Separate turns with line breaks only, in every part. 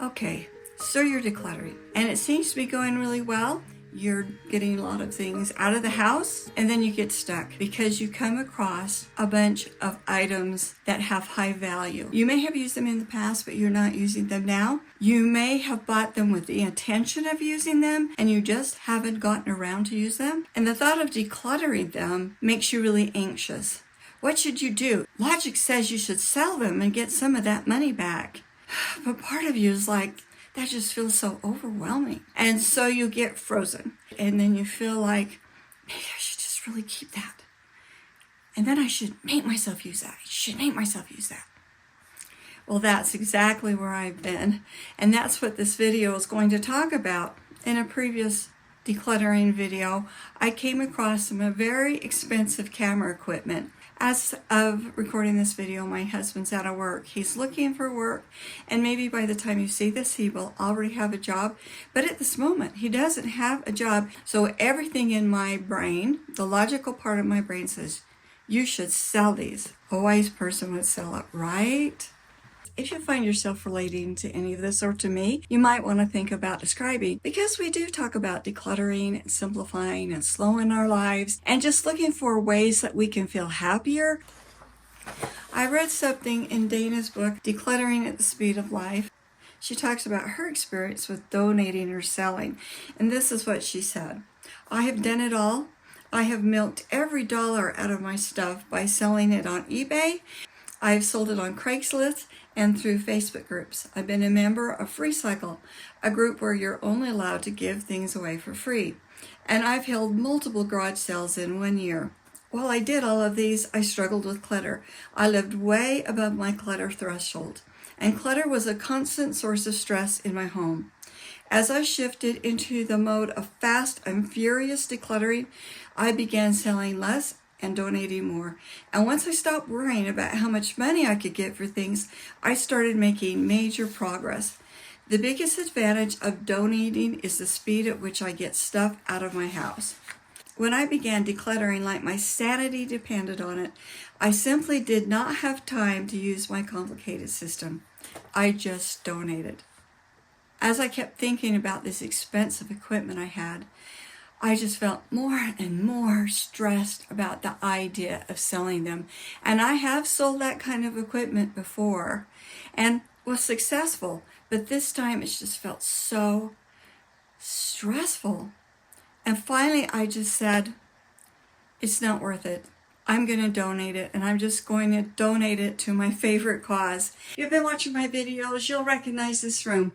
Okay, so you're decluttering and it seems to be going really well. You're getting a lot of things out of the house and then you get stuck because you come across a bunch of items that have high value. You may have used them in the past, but you're not using them now. You may have bought them with the intention of using them and you just haven't gotten around to use them. And the thought of decluttering them makes you really anxious. What should you do? Logic says you should sell them and get some of that money back. But part of you is like, that just feels so overwhelming. And so you get frozen. And then you feel like, maybe I should just really keep that. And then I should make myself use that. I should make myself use that. Well, that's exactly where I've been. And that's what this video is going to talk about. In a previous decluttering video, I came across some very expensive camera equipment. As of recording this video, my husband's out of work. He's looking for work, and maybe by the time you see this, he will already have a job. But at this moment, he doesn't have a job. So everything in my brain, the logical part of my brain says, you should sell these. A wise person would sell it, right? If you find yourself relating to any of this or to me, you might want to think about describing, because we do talk about decluttering and simplifying and slowing our lives and just looking for ways that we can feel happier. I read something in Dana's book, Decluttering at the Speed of Life. She talks about her experience with donating or selling. And this is what she said. I have done it all. I have milked every dollar out of my stuff by selling it on eBay. I've sold it on Craigslist and through Facebook groups. I've been a member of FreeCycle, a group where you're only allowed to give things away for free. And I've held multiple garage sales in 1 year. While I did all of these, I struggled with clutter. I lived way above my clutter threshold, and clutter was a constant source of stress in my home. As I shifted into the mode of fast and furious decluttering, I began selling less and donating more. And once I stopped worrying about how much money I could get for things, I started making major progress. The biggest advantage of donating is the speed at which I get stuff out of my house. When I began decluttering like my sanity depended on it, I simply did not have time to use my complicated system. I just donated. As I kept thinking about this expensive equipment I had, I just felt more and more stressed about the idea of selling them. And I have sold that kind of equipment before and was successful, but this time it just felt so stressful. And finally I just said, it's not worth it. I'm going to donate it, and I'm just going to donate it to my favorite cause. If you've been watching my videos, you'll recognize this room.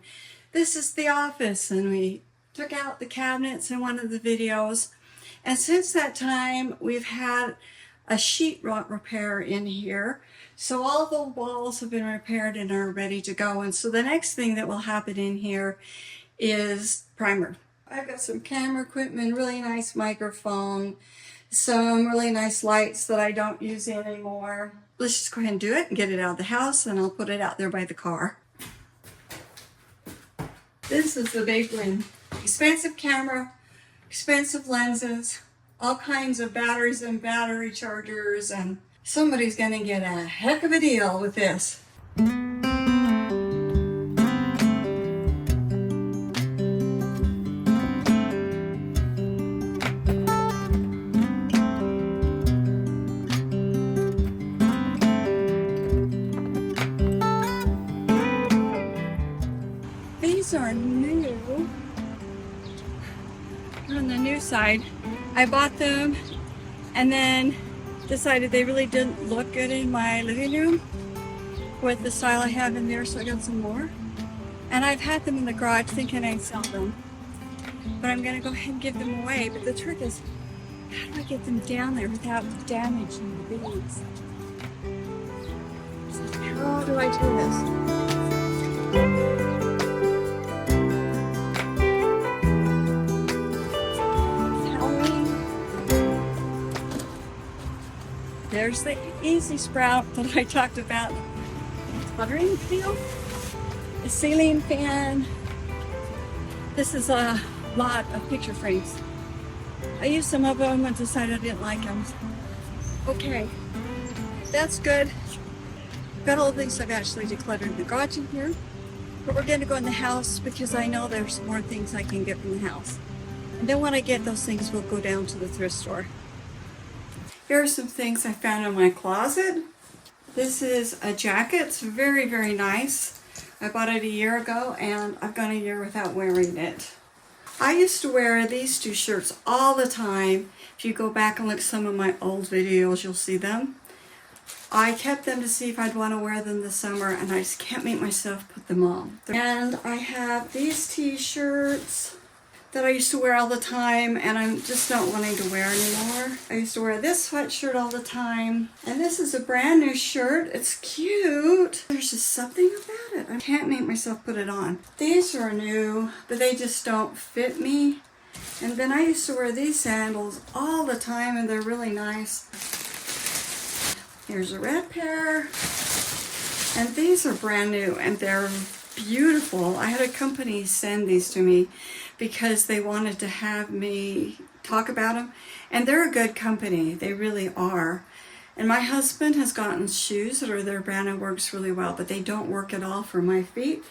This is the office, and we took out the cabinets in one of the videos, and since that time we've had a sheetrock repair in here, so all the walls have been repaired and are ready to go. And so the next thing that will happen in here is primer. I've got some camera equipment, really nice microphone, some really nice lights that I don't use anymore. Let's just go ahead and do it and get it out of the house, and I'll put it out there by the car. This is the big one. Expensive camera, expensive lenses, all kinds of batteries and battery chargers, and somebody's going to get a heck of a deal with this. These are new. On the new side, I bought them and then decided they really didn't look good in my living room with the style I have in there, so I got some more. And I've had them in the garage thinking I'd sell them, but I'm going to go ahead and give them away. But the trick is, how do I get them down there without damaging the beads? How do I do this? There's the easy sprout that I talked about in the decluttering video. The ceiling fan. This is a lot of picture frames. I used some of them and decided I didn't like them. Okay, that's good. Got all the things I've actually decluttered in the garage in here. But we're gonna go in the house because I know there's more things I can get from the house. And then when I get those things, we'll go down to the thrift store. Here are some things I found in my closet. This is a jacket. It's very, very nice. I bought it a year ago and I've gone a year without wearing it. I used to wear these two shirts all the time. If you go back and look at some of my old videos, you'll see them. I kept them to see if I'd want to wear them this summer, and I just can't make myself put them on. And I have these t-shirts that I used to wear all the time, and I'm just not wanting to wear anymore. I used to wear this sweatshirt all the time, and this is a brand new shirt. It's cute. There's just something about it. I can't make myself put it on. These are new, but they just don't fit me. And then I used to wear these sandals all the time, and they're really nice. Here's a red pair, and these are brand new, and they're beautiful. I had a company send these to me because they wanted to have me talk about them, and they're a good company. They really are. And my husband has gotten shoes that are their brand and works really well, but they don't work at all for my feet.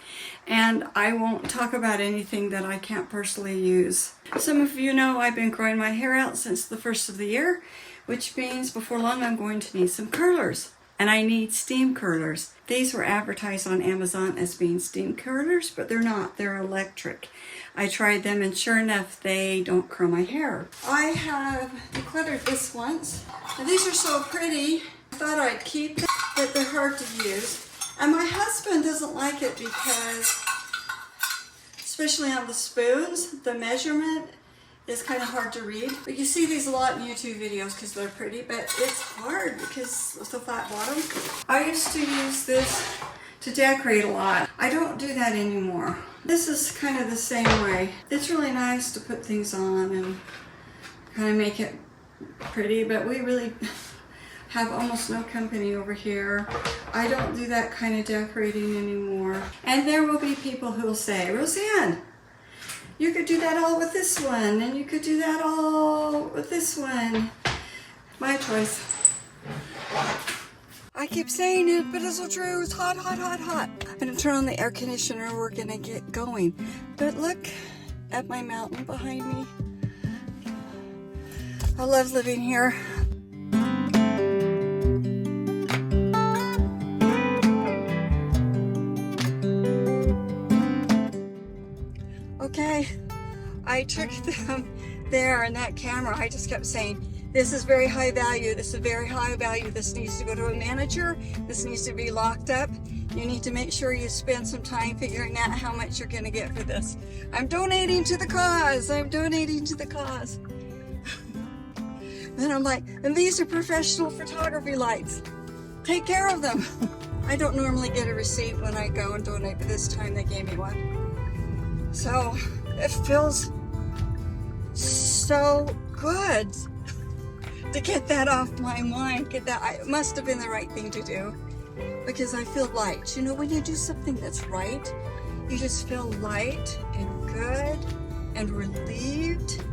And I won't talk about anything that I can't personally use. Some of you know I've been growing my hair out since the first of the year, which means before long I'm going to need some curlers. And I need steam curlers. These were advertised on Amazon as being steam curlers, but they're not. They're electric. I tried them, and sure enough, they don't curl my hair. I have decluttered this once, and these are so pretty. I thought I'd keep them, but they're hard to use. And my husband doesn't like it because, especially on the spoons, the measurement is kind of hard to read. But you see these a lot in YouTube videos because they're pretty, but it's hard because it's the flat bottom. I used to use this to decorate a lot. I don't do that anymore. This is kind of the same way. It's really nice to put things on and kind of make it pretty, but we really have almost no company over here. I don't do that kind of decorating anymore. And there will be people who will say, Roseanne, you could do that all with this one, and you could do that all with this one. My choice. I keep saying it, but it's so true. It's hot, hot, hot, hot. I'm gonna turn on the air conditioner. We're gonna get going. But look at my mountain behind me. I love living here. Okay, I took them there in that camera. I just kept saying, this is very high value, this is very high value, this needs to go to a manager, this needs to be locked up. You need to make sure you spend some time figuring out how much you're going to get for this. I'm donating to the cause, I'm donating to the cause. Then I'm like, and these are professional photography lights. Take care of them. I don't normally get a receipt when I go and donate, but this time they gave me one. So it feels so good to get that off my mind. It must have been the right thing to do because I feel light. You know, when you do something that's right, you just feel light and good and relieved.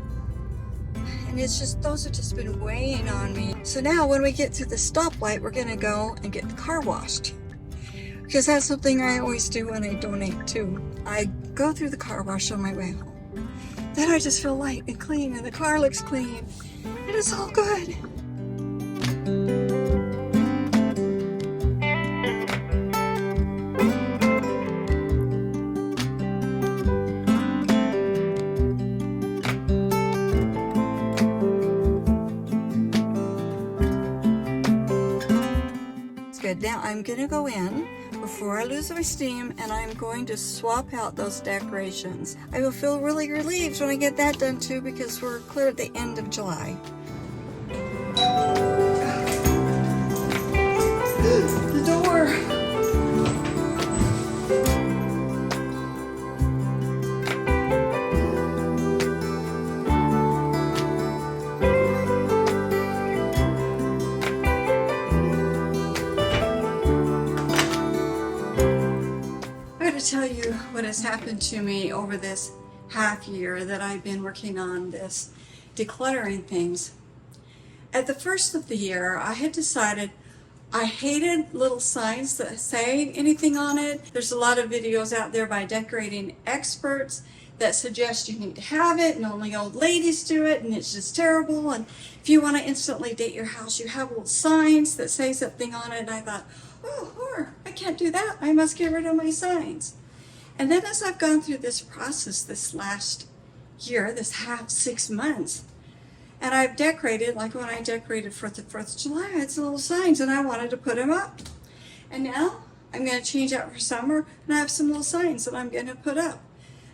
And it's just, those have just been weighing on me. So now when we get to the stoplight, we're gonna go and get the car washed. Because that's something I always do when I donate too. I go through the car wash on my way home. Then I just feel light and clean, and the car looks clean. It is all good. It's good. Now I'm gonna go in before I lose my steam, and I'm going to swap out those decorations. I will feel really relieved when I get that done too, because we're clear at the end of July. The door. Tell you what has happened to me over this half year that I've been working on this decluttering things. At the first of the year, I had decided I hated little signs that say anything on it. There's a lot of videos out there by decorating experts that suggest you need to have it and only old ladies do it and it's just terrible. And if you want to instantly date your house, you have little signs that say something on it. And I thought, oh, horror, I can't do that. I must get rid of my signs. And then as I've gone through this process this last year, this 6 months, and I've decorated, like when I decorated for the 4th of July, I had some little signs and I wanted to put them up. And now I'm going to change out for summer and I have some little signs that I'm going to put up.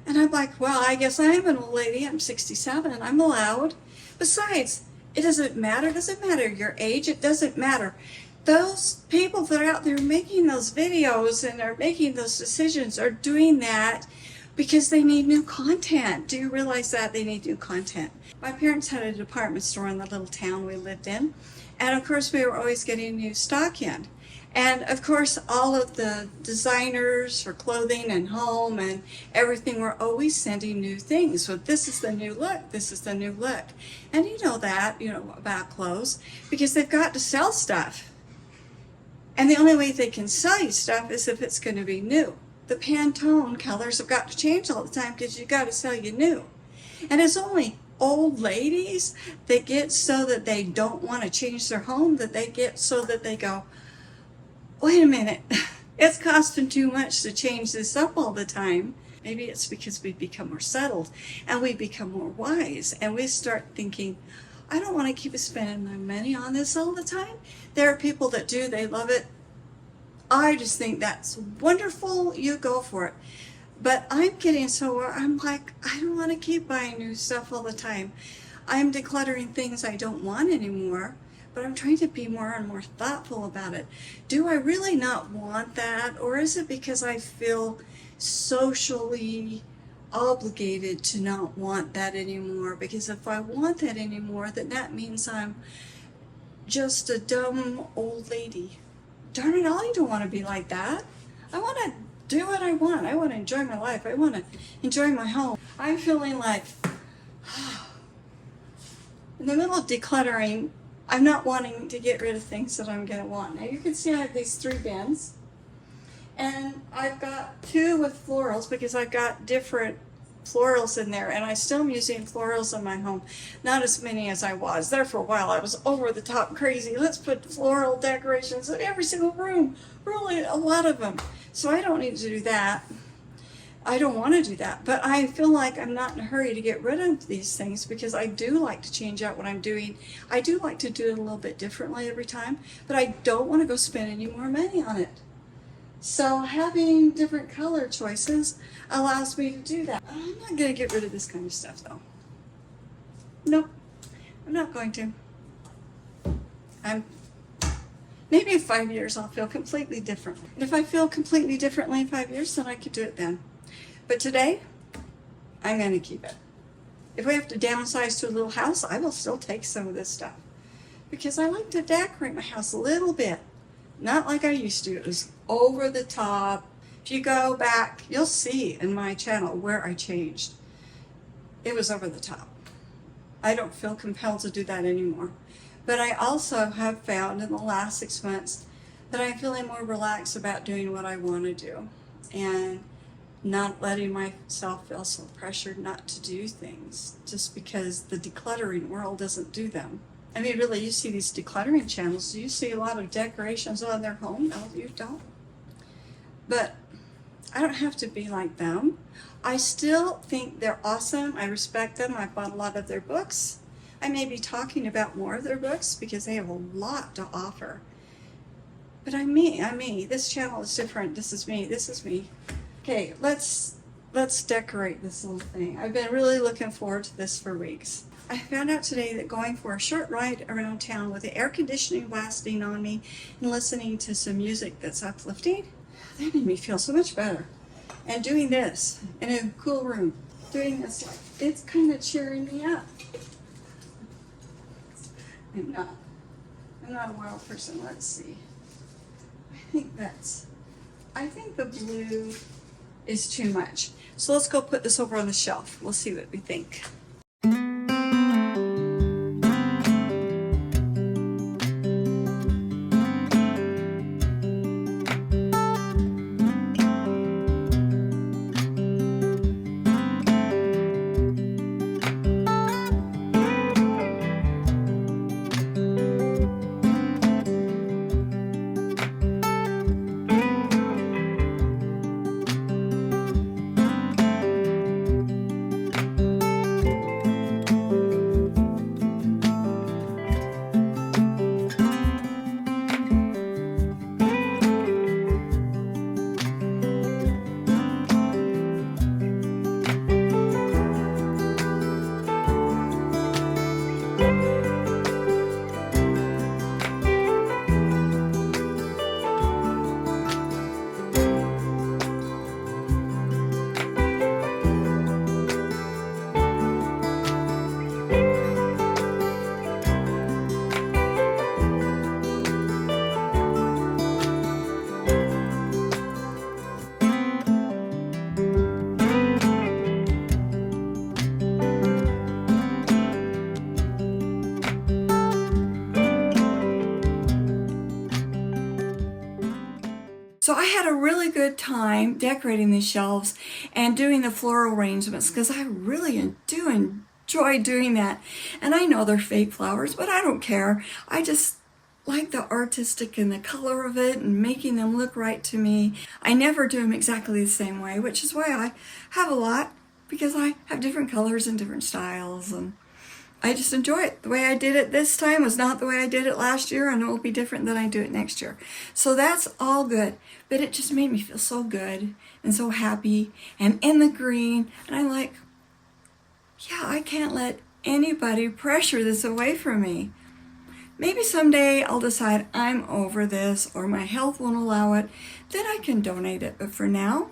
And I'm like, well, I guess I am an old lady. I'm 67 and I'm allowed. Besides, it doesn't matter. It doesn't matter your age. It doesn't matter. Those people that are out there making those videos and are making those decisions are doing that because they need new content. Do you realize that? They need new content. My parents had a department store in the little town we lived in. And of course, we were always getting new stock in. And of course, all of the designers for clothing and home and everything were always sending new things. So this is the new look, this is the new look. And you know that, about clothes, because they've got to sell stuff. And the only way they can sell you stuff is if it's going to be new. The Pantone colors have got to change all the time because you got to sell you new. And it's only old ladies that get so that they don't want to change their home, that they get so that they go, wait a minute, it's costing too much to change this up all the time. Maybe it's because we become more settled and we become more wise and we start thinking, I don't want to keep spending my money on this all the time. There are people that do, they love it. I just think that's wonderful, you go for it. But I'm getting so where I'm like, I don't want to keep buying new stuff all the time. I'm decluttering things I don't want anymore. But I'm trying to be more and more thoughtful about it. Do I really not want that? Or is it because I feel socially obligated to not want that anymore? Because if I want that anymore, then that means I'm just a dumb old lady. Darn it, I don't want to be like that. I want to do what I want. I want to enjoy my life. I want to enjoy my home. I'm feeling like, in the middle of decluttering, I'm not wanting to get rid of things that I'm going to want. Now you can see I have these 3 bins. And I've got 2 with florals because I've got different florals in there. And I still am using florals in my home. Not as many as I was. There for a while I was over the top crazy. Let's put floral decorations in every single room. Really a lot of them. So I don't need to do that. I don't want to do that, but I feel like I'm not in a hurry to get rid of these things because I do like to change out what I'm doing. I do like to do it a little bit differently every time, but I don't want to go spend any more money on it. So having different color choices allows me to do that. I'm not going to get rid of this kind of stuff though. Nope, I'm not going to. Maybe in 5 years I'll feel completely different. And if I feel completely differently in 5 years, then I could do it then. But today, I'm going to keep it. If we have to downsize to a little house, I will still take some of this stuff. Because I like to decorate my house a little bit. Not like I used to. It was over the top. If you go back, you'll see in my channel where I changed. It was over the top. I don't feel compelled to do that anymore. But I also have found in the last 6 months that I'm feeling more relaxed about doing what I want to do. And not letting myself feel so pressured not to do things just because the decluttering world doesn't do them. I mean, really, you see these decluttering channels, do you see a lot of decorations on their home? No, you don't. But I don't have to be like them. I still think they're awesome. I respect them. I bought a lot of their books. I may be talking about more of their books because they have a lot to offer. But I'm me. This channel is different. This is me. This is me. Okay, let's decorate this little thing. I've been really looking forward to this for weeks. I found out today that going for a short ride around town with the air conditioning blasting on me and listening to some music that's uplifting, that made me feel so much better. And doing this in a cool room, doing this, it's kind of cheering me up. I'm not a wild person. Let's see. I think the blue is too much. So let's go put this over on the shelf. We'll see what we think. So I had a really good time decorating these shelves and doing the floral arrangements because I really do enjoy doing that. And I know they're fake flowers, but I don't care. I just like the artistic and the color of it and making them look right to me. I never do them exactly the same way, which is why I have a lot, because I have different colors and different styles, and I just enjoy it. The way I did it this time was not the way I did it last year, and it will be different than I do it next year. So that's all good. But it just made me feel so good and so happy and in the green. And I'm like, yeah, I can't let anybody pressure this away from me. Maybe someday I'll decide I'm over this or my health won't allow it. Then I can donate it. But for now,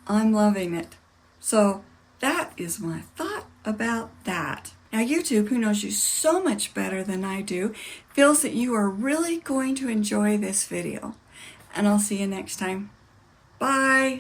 I'm loving it. So that is my thought about that. Now YouTube, who knows you so much better than I do, feels that you are really going to enjoy this video. And I'll see you next time. Bye.